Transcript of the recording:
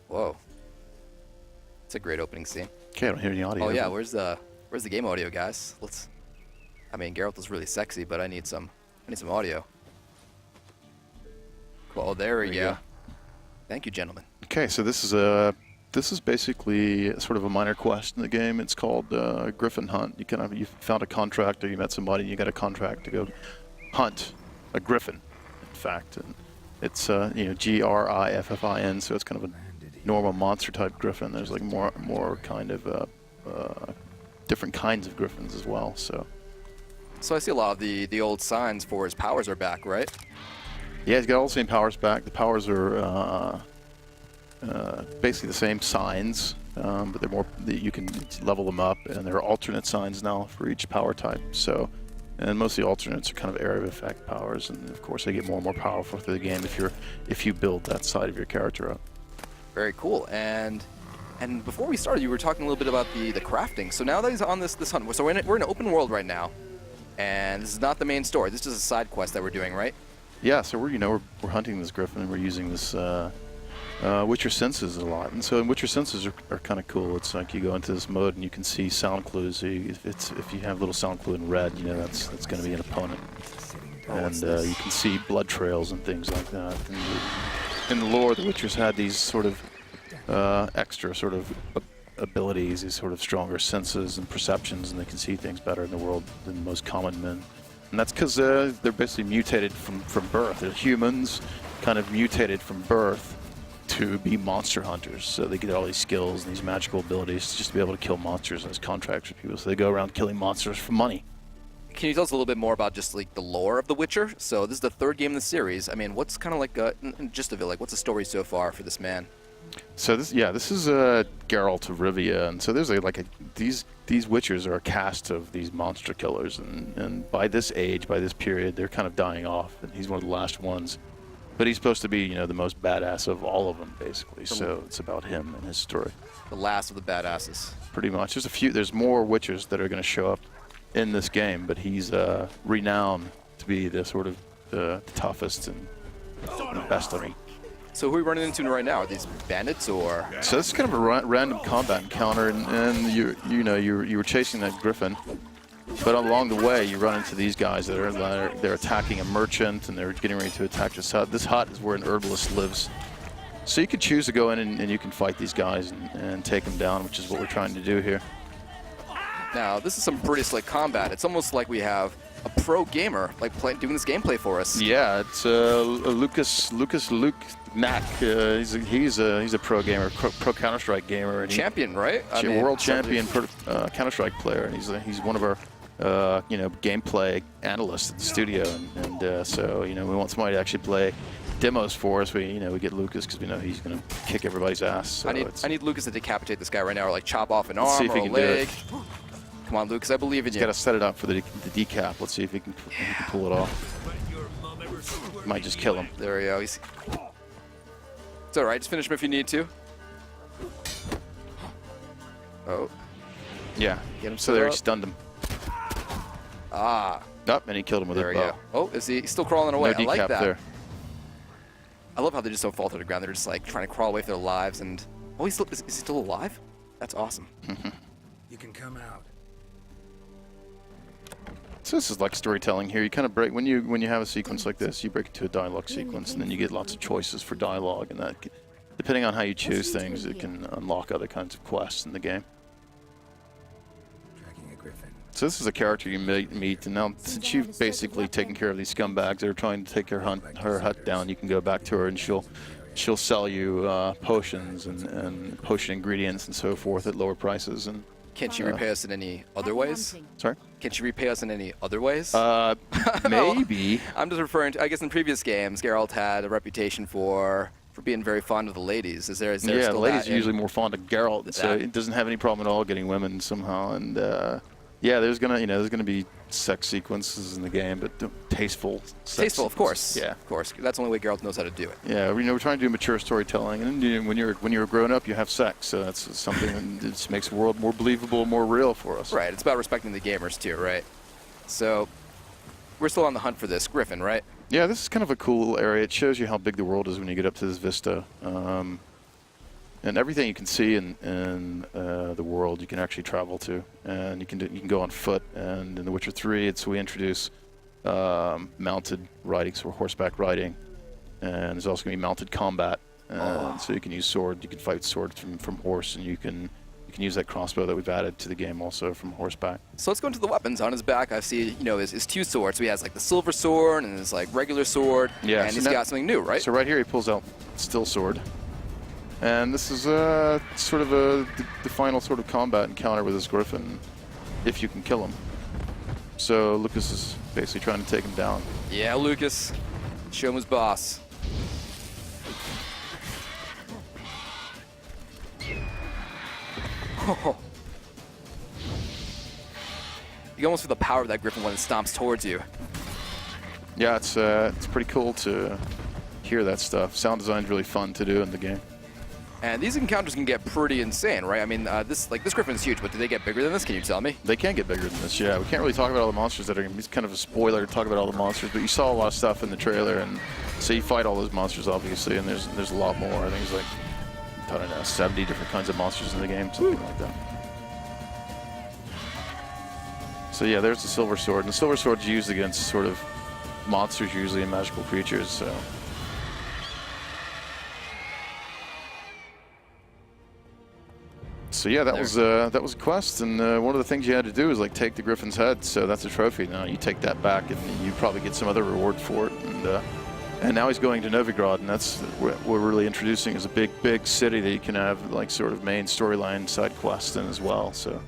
Whoa. It's a great opening scene. Okay, I don't hear any audio. Oh yeah, where's the game audio, guys? I mean, Geralt is really sexy, but I need some audio. Cool. Oh, there we go. Thank you, gentlemen. Okay, so this is basically sort of a minor quest in the game. It's called Griffin Hunt. You found a contract, or you met somebody, and you got a contract to go hunt a griffin. In fact, and it's Griffin, so it's kind of a normal monster type griffin. There's like more kind of different kinds of griffins as well. So I see a lot of the old signs for his powers are back, right? Yeah, he's got all the same powers back. The powers are basically the same signs, but they're more. You can level them up, and there are alternate signs now for each power type. So, and most of the alternates are kind of area of effect powers, and of course they get more and more powerful through the game if you build that side of your character up. Very cool. And before we started, you were talking a little bit about the crafting. So now that he's on this hunt, so we're in an open world right now, and this is not the main story. This is a side quest that we're doing, right? Yeah. So we're hunting this griffin, and we're using this Witcher senses a lot. And so Witcher senses are kind of cool. It's like you go into this mode and you can see sound clues. So if you have a little sound clue in red, that's going to be an opponent. And you can see blood trails and things like that. And in the lore, the Witchers had these sort of extra sort of abilities, these sort of stronger senses and perceptions, and they can see things better in the world than most common men. And that's because they're basically mutated from birth. They're humans, kind of mutated from birth to be monster hunters. So they get all these skills and these magical abilities just to be able to kill monsters as contracts with people. So they go around killing monsters for money. Can you tell us a little bit more about just like the lore of The Witcher? So this is the third game in the series. I mean, what's kind of like gist of it? Like, what's the story so far for this man? So this is Geralt of Rivia, and so there's these Witchers are a cast of these monster killers, and by this age, by this period, they're kind of dying off, and he's one of the last ones. But he's supposed to be, the most badass of all of them, basically. So it's about him and his story. The last of the badasses. Pretty much. There's more Witchers that are going to show up in this game, but he's renowned to be the sort of the toughest and the best of them. So who are we running into right now? Are these bandits or? So this is kind of a random combat encounter, and you were chasing that griffin, but along the way you run into these guys that they're attacking a merchant, and they're getting ready to attack this hut. This hut is where an herbalist lives. So you can choose to go in and you can fight these guys and take them down, which is what we're trying to do here. Now this is some pretty slick combat. It's almost like we have a pro gamer doing this gameplay for us. Yeah, it's Luke Knack. He's a pro gamer, pro Counter-Strike gamer, and champion, right? World champion Counter-Strike player, and he's one of our gameplay analysts at the studio, and so we want somebody to actually play demos for us. We get Lucas because we know he's going to kick everybody's ass. So I need Lucas to decapitate this guy right now, or like chop off an arm or a leg. Come on, Lucas, I believe in you. He's got to set it up for the decap. Let's see if he can pull it off. Might just kill him. There we go. It's all right. Just finish him if you need to. Oh. Yeah. Get him. So there, he stunned him. Ah. Up, and he killed him with there a bow. Oh, is he still crawling away? No decap I like that. there. I love how they just don't fall to the ground. They're just like trying to crawl away for their lives. And is he still alive? That's awesome. You can come out. So this is like storytelling here. You kind of break when you have a sequence like this. You break it to a dialogue sequence, and then you get lots of choices for dialogue, and that, depending on how you choose things, it can unlock other kinds of quests in the game. Tracking a griffin. So this is a character you meet, and now since you've basically taken care of these scumbags that are trying to take her hut down, you can go back to her, and she'll sell you potions and potion ingredients and so forth at lower prices. And can she repay us in any other ways? Sorry? Can she repay us in any other ways? Maybe. I'm just referring to, I guess in previous games, Geralt had a reputation for being very fond of the ladies. Is there yeah, still the ladies that are usually more fond of Geralt, so it doesn't have any problem at all getting women somehow. And yeah, there's gonna be sex sequences in the game, but tasteful. Tasteful, of course. Yeah, of course. That's the only way Geralt knows how to do it. Yeah, we're trying to do mature storytelling, and when you're grown up, you have sex, so that's something that just makes the world more believable, more real for us. Right. It's about respecting the gamers too, right? So we're still on the hunt for this Griffin, right? Yeah, this is kind of a cool area. It shows you how big the world is when you get up to this vista. And everything you can see in the world, you can actually travel to, and you can go on foot. And in The Witcher 3, we introduce mounted riding, so horseback riding, and there's also going to be mounted combat. So you can use sword, you can fight sword from horse, and you can use that crossbow that we've added to the game also from horseback. So let's go into the weapons. On his back, I see, you know, his two swords. So he has like the silver sword and his like regular sword. Yeah, and so he's got something new, right? So right here he pulls out still sword. And this is sort of the final sort of combat encounter with this Griffin, if you can kill him. So Lucas is basically trying to take him down. Yeah, Lucas. Show him his boss. You almost feel the power of that Griffin when it stomps towards you. Yeah, it's pretty cool to hear that stuff. Sound design's really fun to do in the game. And these encounters can get pretty insane, right? I mean, this Griffin's huge, but do they get bigger than this? Can you tell me? They can get bigger than this, yeah. We can't really talk about all the monsters that are going to be kind of a spoiler to talk about all the monsters, but you saw a lot of stuff in the trailer, and so you fight all those monsters, obviously, and there's a lot more. I think there's like, I don't know, 70 different kinds of monsters in the game, something like that. So yeah, there's the silver sword, and the silver sword's used against sort of monsters usually and magical creatures, so. So yeah, that was a quest, and one of the things you had to do is like take the Griffin's head. So that's a trophy. Now you take that back, and you probably get some other reward for it. And now he's going to Novigrad, and that's what we're really introducing is a big city that you can have like sort of main storyline side quest in as well. So